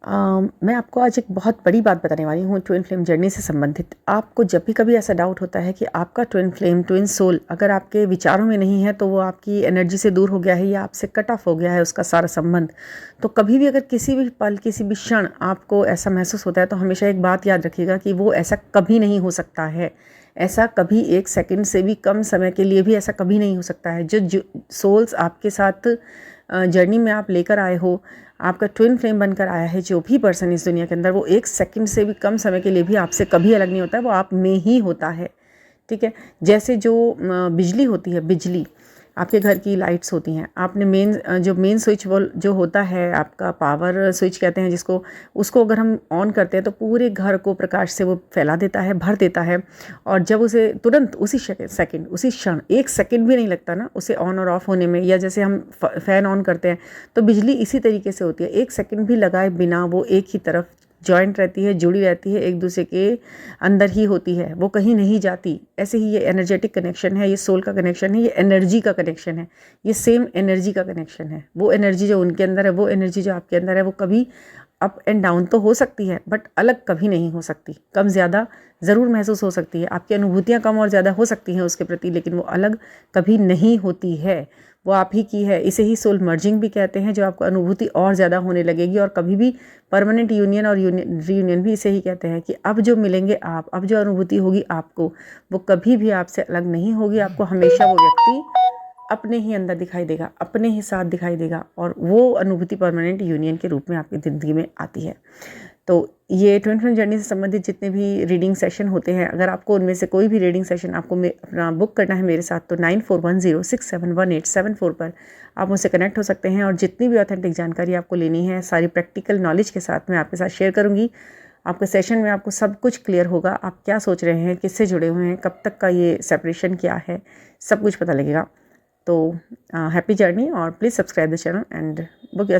मैं आपको आज एक बहुत बड़ी बात बताने वाली हूँ ट्विन फ्लेम जर्नी से संबंधित। आपको जब भी कभी ऐसा डाउट होता है कि आपका ट्विन फ्लेम, ट्विन सोल अगर आपके विचारों में नहीं है तो वो आपकी एनर्जी से दूर हो गया है या आपसे कट ऑफ हो गया है उसका सारा संबंध, तो कभी भी अगर किसी भी पल, किसी भी क्षण आपको ऐसा महसूस होता है तो हमेशा एक बात याद रखिएगा कि वो ऐसा कभी नहीं हो सकता है। ऐसा कभी 1 सेकंड से भी कम समय के लिए भी ऐसा कभी नहीं हो सकता है। जो सोल्स आपके साथ जर्नी में आप लेकर आए हो, आपका ट्विन फ्लेम बनकर आया है, जो भी पर्सन इस दुनिया के अंदर, वो 1 सेकंड से भी कम समय के लिए भी आपसे कभी अलग नहीं होता है, वो आप में ही होता है। ठीक है। जैसे जो बिजली होती है, बिजली आपके घर की लाइट्स होती हैं, आपने जो मेन स्विच वो जो होता है आपका पावर स्विच कहते हैं जिसको, उसको अगर हम ऑन करते हैं तो पूरे घर को प्रकाश से वो फैला देता है, भर देता है। और जब उसे तुरंत उसी सेकंड, उसी क्षण 1 सेकंड भी नहीं लगता ना उसे ऑन और ऑफ होने में, या जैसे हम फ़ैन ऑन करते हैं तो बिजली इसी तरीके से होती है। 1 सेकंड भी लगाए बिना वो एक ही तरफ जॉइंट रहती है, जुड़ी रहती है, एक दूसरे के अंदर ही होती है, वो कहीं नहीं जाती। ऐसे ही ये एनर्जेटिक कनेक्शन है, ये सोल का कनेक्शन है, ये एनर्जी का कनेक्शन है, ये सेम एनर्जी का कनेक्शन है। वो एनर्जी जो उनके अंदर है, वो एनर्जी जो आपके अंदर है, वो कभी अप एंड डाउन तो हो सकती है बट अलग कभी नहीं हो सकती। कम ज़्यादा ज़रूर महसूस हो सकती है, आपकी अनुभूतियाँ कम और ज़्यादा हो सकती हैं उसके प्रति, लेकिन वो अलग कभी नहीं होती है। वो आप ही की है। इसे ही सोल मर्जिंग भी कहते हैं, जो आपको अनुभूति और ज़्यादा होने लगेगी। और कभी भी परमानेंट यूनियन और रीयूनियन भी इसे ही कहते हैं कि अब जो मिलेंगे आप, अब जो अनुभूति होगी आपको, वो कभी भी आपसे अलग नहीं होगी। आपको हमेशा वो व्यक्ति अपने ही अंदर दिखाई देगा, अपने ही साथ दिखाई देगा, और वो अनुभूति परमानेंट यूनियन के रूप में आपकी ज़िंदगी में आती है। तो ये ट्विन फ्लेम जर्नी से संबंधित जितने भी रीडिंग सेशन होते हैं, अगर आपको उनमें से कोई भी रीडिंग सेशन आपको अपना बुक करना है मेरे साथ, तो 9410671874 पर आप मुझसे कनेक्ट हो सकते हैं। और जितनी भी ऑथेंटिक जानकारी आपको लेनी है, सारी प्रैक्टिकल नॉलेज के साथ मैं आपके साथ शेयर करूँगी। आपके सेशन में आपको सब कुछ क्लियर होगा, आप क्या सोच रहे हैं, किससे जुड़े हुए हैं, कब तक का ये सेपरेशन क्या है, सब कुछ पता लगेगा। तो हैप्पी जर्नी, और please subscribe the channel and book your